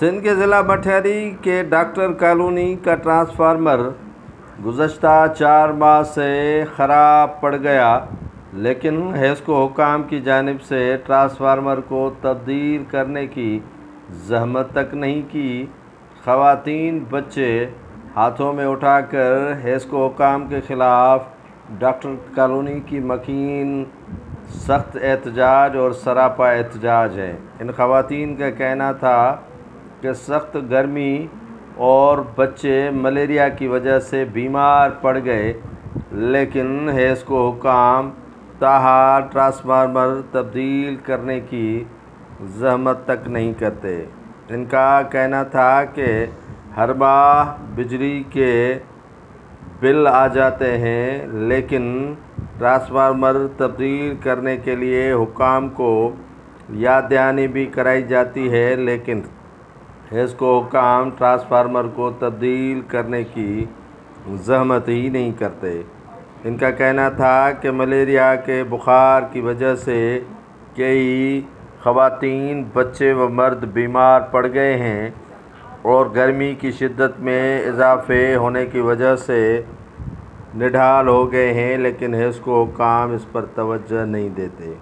سندھ کے ضلع بٹھیاری کے ڈاکٹر کالونی کا ٹرانسفارمر گزشتہ 4 ماہ سے خراب پڑ گیا، لیکن ہیسکو حکام کی جانب سے ٹرانسفارمر کو تبدیل کرنے کی زحمت تک نہیں کی۔ خواتین بچے ہاتھوں میں اٹھا کر ہیسکو حکام کے خلاف ڈاکٹر کالونی کی مکین سخت احتجاج اور سراپا احتجاج ہیں۔ ان خواتین کا کہنا تھا کہ سخت گرمی اور بچے ملیریا کی وجہ سے بیمار پڑ گئے، لیکن ہیسکو حکام تاحال ٹرانسفارمر تبدیل کرنے کی زحمت تک نہیں کرتے۔ ان کا کہنا تھا کہ ہر ماہ بجلی کے بل آ جاتے ہیں، لیکن ٹرانسفارمر تبدیل کرنے کے لیے حکام کو یاد دہانی بھی کرائی جاتی ہے، لیکن ہیسکو حکام ٹرانسفارمر کو تبدیل کرنے کی زحمت ہی نہیں کرتے۔ ان کا کہنا تھا کہ ملیریا کے بخار کی وجہ سے کئی خواتین، بچے و مرد بیمار پڑ گئے ہیں اور گرمی کی شدت میں اضافے ہونے کی وجہ سے نڈھال ہو گئے ہیں، لیکن ہیسکو حکام اس پر توجہ نہیں دیتے۔